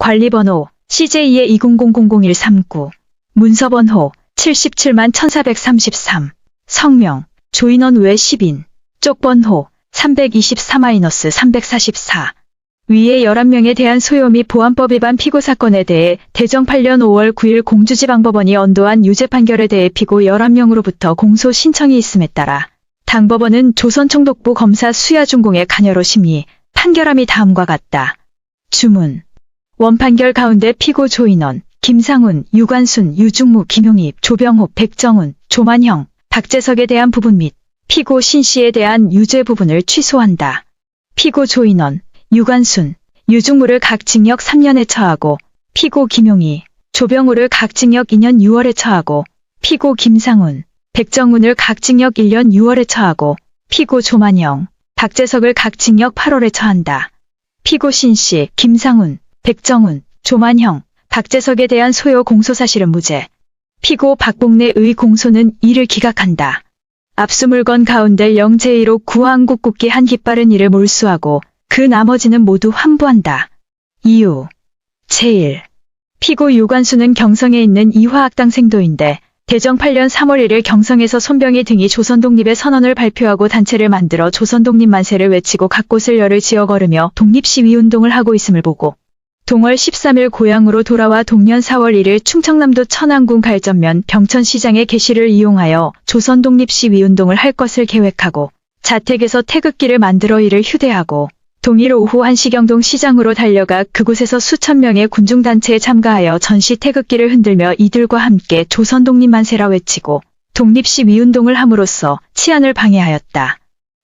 관리번호 CJ220000139, 문서번호 771433, 성명 조인원 외 10인, 쪽번호 323-344. 위의 11명에 대한 소요 및 보안법 위반 피고 사건에 대해 대정 8년 5월 9일 공주지방법원이 언도한 유죄 판결에 대해 피고 11명으로부터 공소 신청이 있음에 따라 당법원은 조선총독부 검사 수야준공의 관여로 심의, 판결함이 다음과 같다. 주문. 원판결 가운데 피고 조인원, 김상훈, 유관순, 유중무, 김용희, 조병호, 백정훈, 조만형, 박재석에 대한 부분 및 피고 신씨에 대한 유죄 부분을 취소한다. 피고 조인원, 유관순, 유중무를 각 징역 3년에 처하고 피고 김용희, 조병호를 각 징역 2년 6월에 처하고 피고 김상훈, 백정훈을 각 징역 1년 6월에 처하고 피고 조만형, 박재석을 각 징역 8월에 처한다. 피고 신씨, 김상훈, 백정훈, 조만형, 박재석에 대한 소요 공소사실은 무죄. 피고 박복래의 공소는 이를 기각한다. 압수 물건 가운데 영제1호 구한국국기 한 깃발은 이를 몰수하고 그 나머지는 모두 환부한다. 이유. 제1. 피고 유관순은 경성에 있는 이화학당 생도인데 대정 8년 3월 1일 경성에서 손병희 등이 조선독립의 선언을 발표하고 단체를 만들어 조선독립 만세를 외치고 각 곳을 열을 지어 걸으며 독립시위운동을 하고 있음을 보고 동월 13일 고향으로 돌아와 동년 4월 1일 충청남도 천안군 갈전면 병천시장의 계시를 이용하여 조선독립시위운동을 할 것을 계획하고 자택에서 태극기를 만들어 이를 휴대하고 동일 오후 1시경동 시장으로 달려가 그곳에서 수천 명의 군중단체에 참가하여 전시 태극기를 흔들며 이들과 함께 조선독립만세라 외치고 독립시위운동을 함으로써 치안을 방해하였다.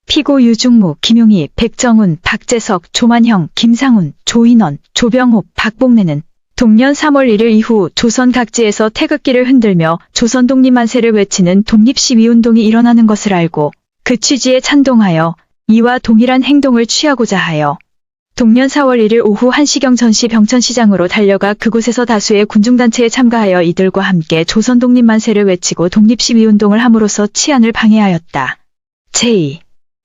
피고 유중무, 김용희, 백정훈, 박재석, 조만형, 김상훈, 조인원, 조병호, 박복래는 동년 3월 1일 이후 조선 각지에서 태극기를 흔들며 조선독립만세를 외치는 독립시위운동이 일어나는 것을 알고 그 취지에 찬동하여 이와 동일한 행동을 취하고자 하여 동년 4월 1일 오후 1시경 전시 병천시장으로 달려가 그곳에서 다수의 군중단체에 참가하여 이들과 함께 조선독립만세를 외치고 독립시위운동을 함으로써 치안을 방해하였다. 제2.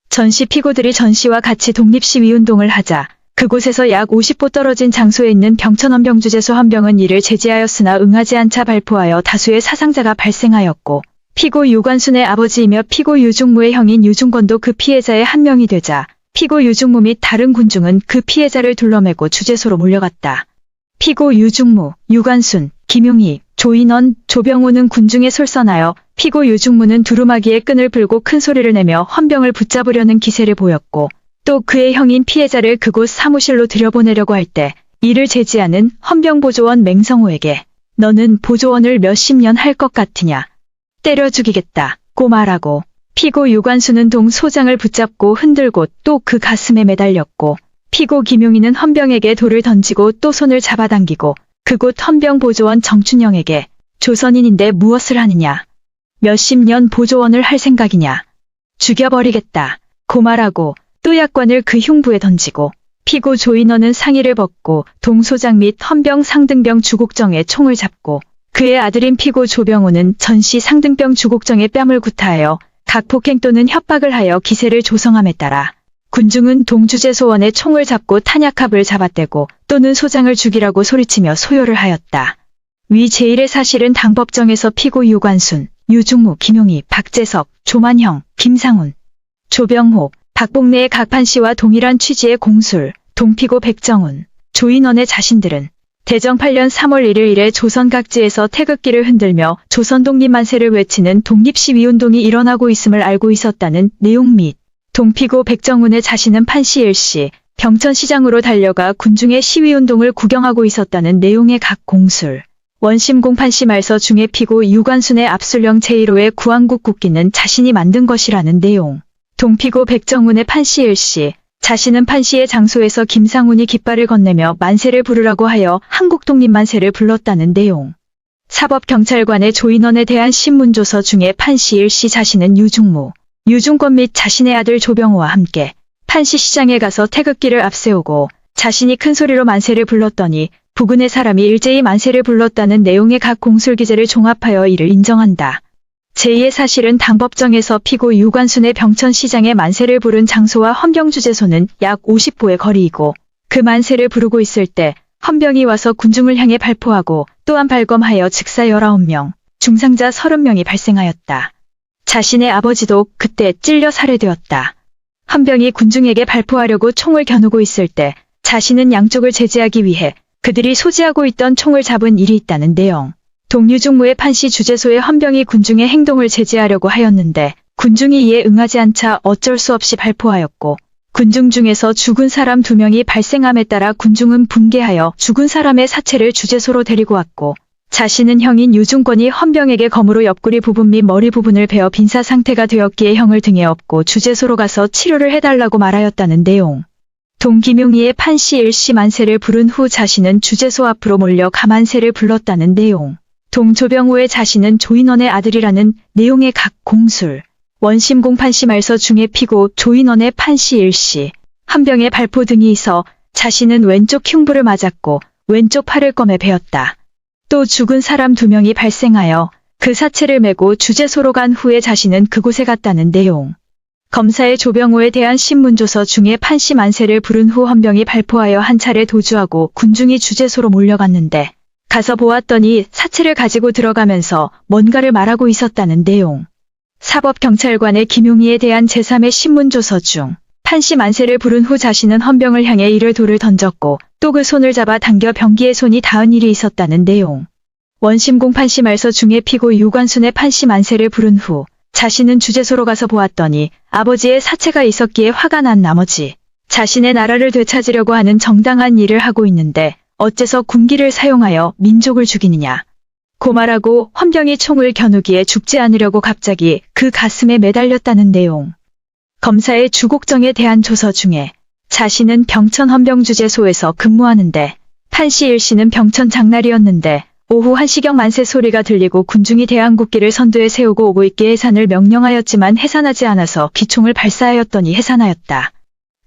전시 피고들이 전시와 같이 독립시위운동을 하자 그곳에서 약 50보 떨어진 장소에 있는 병천원병주재소 한 병은 이를 제지하였으나 응하지 않자 발포하여 다수의 사상자가 발생하였고 피고 유관순의 아버지이며 피고 유중무의 형인 유중권도 그 피해자의 한 명이 되자 피고 유중무 및 다른 군중은 그 피해자를 둘러매고 주재소로 몰려갔다. 피고 유중무, 유관순, 김용희, 조인원, 조병호는 군중에 솔선하여 피고 유중무는 두루마기에 끈을 풀고 큰 소리를 내며 헌병을 붙잡으려는 기세를 보였고 또 그의 형인 피해자를 그곳 사무실로 들여보내려고 할 때 이를 제지하는 헌병보조원 맹성호에게 너는 보조원을 몇십 년 할 것 같으냐. 때려 죽이겠다. 고 말하고 피고 유관순은 동 소장을 붙잡고 흔들고 또 그 가슴에 매달렸고 피고 김용희는 헌병에게 돌을 던지고 또 손을 잡아당기고 그곳 헌병보조원 정춘영에게 조선인인데 무엇을 하느냐. 몇십 년 보조원을 할 생각이냐. 죽여버리겠다. 고 말하고 또 약관을 그 흉부에 던지고 피고 조인원은 상의를 벗고 동소장 및 헌병 상등병 주국정에 총을 잡고 그의 아들인 피고 조병호는 전시 상등병 주국정에 뺨을 구타하여 각폭행 또는 협박을 하여 기세를 조성함에 따라 군중은 동주재소원에 총을 잡고 탄약합을 잡아떼고 또는 소장을 죽이라고 소리치며 소요를 하였다. 위 제1의 사실은 당법정에서 피고 유관순, 유중무, 김용희, 박재석, 조만형, 김상훈, 조병호, 박복래의 각 판시와 동일한 취지의 공술, 동피고 백정훈, 조인원의 자신들은 대정 8년 3월 1일 이래 조선 각지에서 태극기를 흔들며 조선독립만세를 외치는 독립시위운동이 일어나고 있음을 알고 있었다는 내용 및 동피고 백정훈의 자신은 판시 일시 병천시장으로 달려가 군중의 시위운동을 구경하고 있었다는 내용의 각 공술, 원심 공판시 말서 중에 피고 유관순의 압술령 제1호의 구한국국기는 자신이 만든 것이라는 내용, 동피고 백정훈의 판시 일시 자신은 판시의 장소에서 김상훈이 깃발을 건네며 만세를 부르라고 하여 한국독립만세를 불렀다는 내용. 사법경찰관의 조인원에 대한 신문조서 중에 판시 일시 자신은 유중무, 유중권 및 자신의 아들 조병호와 함께 판시 시장에 가서 태극기를 앞세우고 자신이 큰 소리로 만세를 불렀더니 부근의 사람이 일제히 만세를 불렀다는 내용의 각 공술기재를 종합하여 이를 인정한다. 제2의 사실은 당법정에서 피고 유관순의 병천시장에 만세를 부른 장소와 헌병주재소는 약 50보의 거리이고 그 만세를 부르고 있을 때 헌병이 와서 군중을 향해 발포하고 또한 발검하여 즉사 19명, 중상자 30명이 발생하였다. 자신의 아버지도 그때 찔려 살해되었다. 헌병이 군중에게 발포하려고 총을 겨누고 있을 때 자신은 양쪽을 제지하기 위해 그들이 소지하고 있던 총을 잡은 일이 있다는 내용. 동유중무의 판시 주재소에 헌병이 군중의 행동을 제지하려고 하였는데 군중이 이에 응하지 않자 어쩔 수 없이 발포하였고 군중 중에서 죽은 사람 2명이 발생함에 따라 군중은 분개하여 죽은 사람의 사체를 주재소로 데리고 왔고 자신은 형인 유중권이 헌병에게 검으로 옆구리 부분 및 머리 부분을 베어 빈사 상태가 되었기에 형을 등에 업고 주재소로 가서 치료를 해달라고 말하였다는 내용. 동기명희의 판시 일시 만세를 부른 후 자신은 주재소 앞으로 몰려 가만세를 불렀다는 내용. 동조병호의 자신은 조인원의 아들이라는 내용의 각 공술. 원심공 판시 말서 중에 피고 조인원의 판시 일시. 헌병의 발포 등이 있어 자신은 왼쪽 흉부를 맞았고 왼쪽 팔을 검에 베었다. 또 죽은 사람 2명이 발생하여 그 사체를 메고 주재소로 간 후에 자신은 그곳에 갔다는 내용. 검사의 조병호에 대한 신문조서 중에 판시 만세를 부른 후 헌병이 발포하여 한 차례 도주하고 군중이 주재소로 몰려갔는데 가서 보았더니 사체를 가지고 들어가면서 뭔가를 말하고 있었다는 내용. 사법경찰관의 김용희에 대한 제3의 신문조서 중 판시 만세를 부른 후 자신은 헌병을 향해 이를 돌을 던졌고 또 그 손을 잡아 당겨 병기에 손이 닿은 일이 있었다는 내용. 원심공 판시 말서 중에 피고 유관순의 판시 만세를 부른 후 자신은 주재소로 가서 보았더니 아버지의 사체가 있었기에 화가 난 나머지 자신의 나라를 되찾으려고 하는 정당한 일을 하고 있는데 어째서 군기를 사용하여 민족을 죽이느냐. 고 말하고 헌병이 총을 겨누기에 죽지 않으려고 갑자기 그 가슴에 매달렸다는 내용. 검사의 주곡정에 대한 조서 중에 자신은 병천 헌병주재소에서 근무하는데 판시 일시는 병천 장날이었는데 오후 1시경 만세 소리가 들리고 군중이 대한국기를 선두에 세우고 오고 있기에 해산을 명령하였지만 해산하지 않아서 기총을 발사하였더니 해산하였다.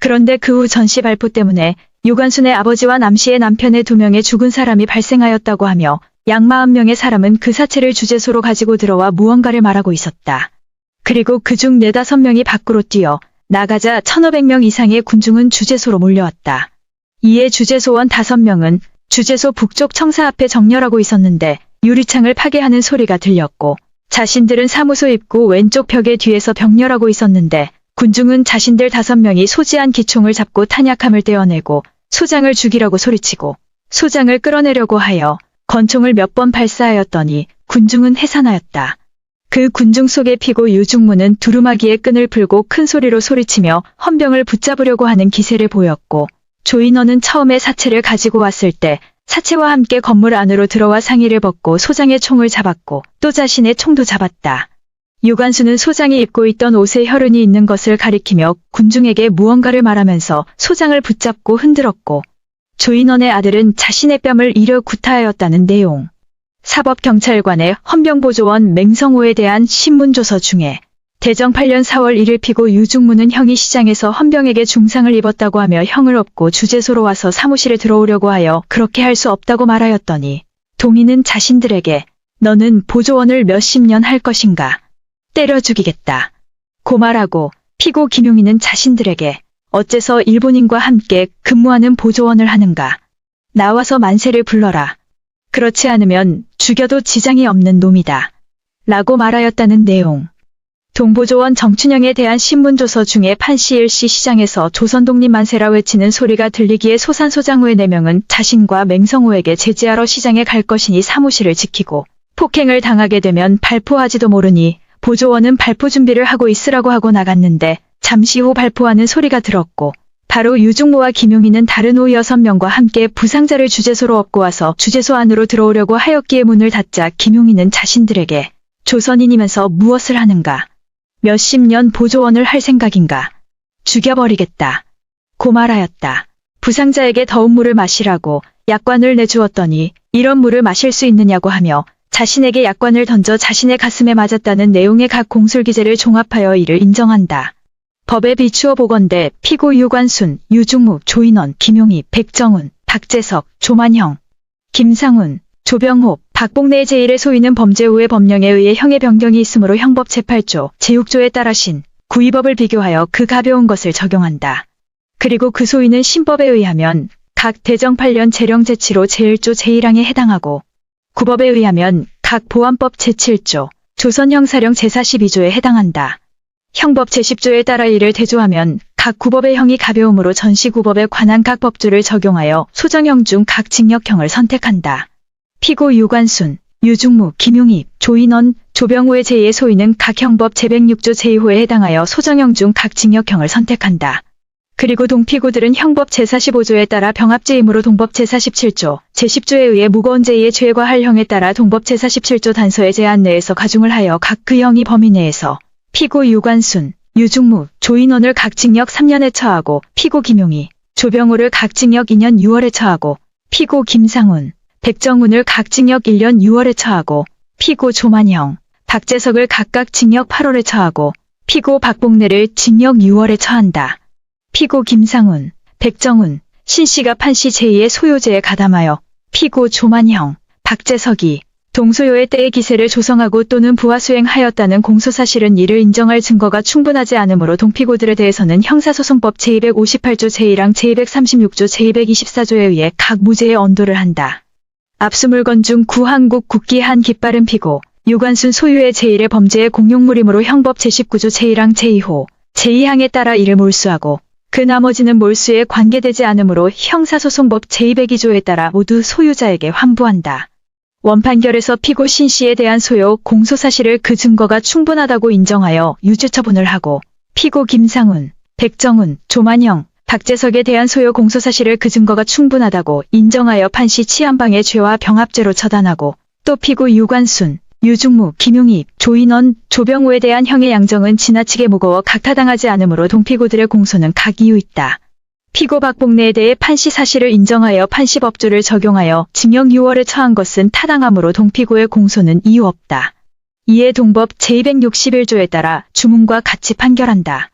그런데 그 후 전시 발포 때문에 유관순의 아버지와 남씨의 남편의 2명의 죽은 사람이 발생하였다고 하며 약 40명의 사람은 그 사체를 주재소로 가지고 들어와 무언가를 말하고 있었다. 그리고 그중 4~5명이 밖으로 뛰어 나가자 1500명 이상의 군중은 주재소로 몰려왔다. 이에 주재소원 5명은 주재소 북쪽 청사 앞에 정렬하고 있었는데 유리창을 파괴하는 소리가 들렸고 자신들은 사무소 입구 왼쪽 벽에 뒤에서 병렬하고 있었는데 군중은 자신들 5명이 소지한 기총을 잡고 탄약함을 떼어내고 소장을 죽이라고 소리치고 소장을 끌어내려고 하여 권총을 몇 번 발사하였더니 군중은 해산하였다. 그 군중 속에 피고 유중무는 두루마기에 끈을 풀고 큰 소리로 소리치며 헌병을 붙잡으려고 하는 기세를 보였고 조인원은 처음에 사체를 가지고 왔을 때 사체와 함께 건물 안으로 들어와 상의를 벗고 소장의 총을 잡았고 또 자신의 총도 잡았다. 유관수는 소장이 입고 있던 옷에 혈흔이 있는 것을 가리키며 군중에게 무언가를 말하면서 소장을 붙잡고 흔들었고 조인원의 아들은 자신의 뺨을 이려 구타하였다는 내용. 사법경찰관의 헌병보조원 맹성호에 대한 신문조서 중에 대정 8년 4월 1일 피고 유중무는 형이 시장에서 헌병에게 중상을 입었다고 하며 형을 업고 주재소로 와서 사무실에 들어오려고 하여 그렇게 할 수 없다고 말하였더니 동희는 자신들에게 너는 보조원을 몇십 년 할 것인가? 때려 죽이겠다. 고 말하고 피고 김용희는 자신들에게 어째서 일본인과 함께 근무하는 보조원을 하는가? 나와서 만세를 불러라. 그렇지 않으면 죽여도 지장이 없는 놈이다. 라고 말하였다는 내용. 동보조원 정춘영에 대한 신문조서 중에 판시일시 시장에서 조선독립 만세라 외치는 소리가 들리기에 소산소장후의 4명은 자신과 맹성호에게 제지하러 시장에 갈 것이니 사무실을 지키고 폭행을 당하게 되면 발포하지도 모르니 보조원은 발포 준비를 하고 있으라고 하고 나갔는데 잠시 후 발포하는 소리가 들었고 바로 유중모와 김용희는 다른 5~6명과 함께 부상자를 주재소로 업고 와서 주재소 안으로 들어오려고 하였기에 문을 닫자 김용희는 자신들에게 조선인이면서 무엇을 하는가? 몇십 년 보조원을 할 생각인가? 죽여버리겠다. 고 말하였다. 부상자에게 더운 물을 마시라고 약관을 내주었더니 이런 물을 마실 수 있느냐고 하며 자신에게 약관을 던져 자신의 가슴에 맞았다는 내용의 각 공술기재를 종합하여 이를 인정한다. 법에 비추어 보건대 피고 유관순, 유중무, 조인원, 김용희, 백정훈, 박재석, 조만형, 김상훈, 조병호, 박복래의 제1의 소위는 범죄 후의 법령에 의해 형의 변경이 있으므로 형법 제8조, 제6조에 따라신 구의법을 비교하여 그 가벼운 것을 적용한다. 그리고 그 소위는 신법에 의하면 각 대정 8년 재령 제7호 제1조 제1항에 해당하고 구법에 의하면 각 보안법 제7조, 조선형사령 제42조에 해당한다. 형법 제10조에 따라 이를 대조하면 각 구법의 형이 가벼우므로 전시구법에 관한 각 법조를 적용하여 소정형 중 각 징역형을 선택한다. 피고 유관순, 유중무, 김용희, 조인원, 조병우의 제2의 소위는 각 형법 제106조 제2호에 해당하여 소정형 중 각 징역형을 선택한다. 그리고 동피고들은 형법 제45조에 따라 병합죄이므로 동법 제47조, 제10조에 의해 무거운 제2의 죄에 과할 형에 따라 동법 제47조 단서의 제한 내에서 가중을 하여 각 그 형이 범위 내에서 피고 유관순, 유중무, 조인원을 각 징역 3년에 처하고 피고 김용희, 조병우를 각 징역 2년 6월에 처하고 피고 김상훈, 백정훈을 각 징역 1년 6월에 처하고 피고 조만형, 박재석을 각각 징역 8월에 처하고 피고 박봉래를 징역 6월에 처한다. 피고 김상훈, 백정훈, 신씨가 판시 제2의 소요죄에 가담하여 피고 조만형, 박재석이 동소요의 때의 기세를 조성하고 또는 부하수행하였다는 공소사실은 이를 인정할 증거가 충분하지 않으므로 동피고들에 대해서는 형사소송법 제258조 제1항 제236조 제224조에 의해 각 무죄의 언도를 한다. 압수물건 중 구한국 국기 한 깃발은 피고 유관순 소유의 제1의 범죄의 공용물이므로 형법 제19조 제1항 제2호, 제2항에 따라 이를 몰수하고 그 나머지는 몰수에 관계되지 않으므로 형사소송법 제202조에 따라 모두 소유자에게 환부한다. 원판결에서 피고 신씨에 대한 소요 공소사실을 그 증거가 충분하다고 인정하여 유죄처분을 하고 피고 김상훈, 백정훈, 조만형, 박재석에 대한 소요 공소사실을 그 증거가 충분하다고 인정하여 판시 치안방해 죄와 병합죄로 처단하고 또 피고 유관순, 유중무, 김용희, 조인원, 조병우에 대한 형의 양정은 지나치게 무거워 각하당하지 않으므로 동피고들의 공소는 각 이유 있다. 피고 박봉래에 대해 판시 사실을 인정하여 판시법조를 적용하여 징역 6월에 처한 것은 타당하므로 동피고의 공소는 이유 없다. 이에 동법 제261조에 따라 주문과 같이 판결한다.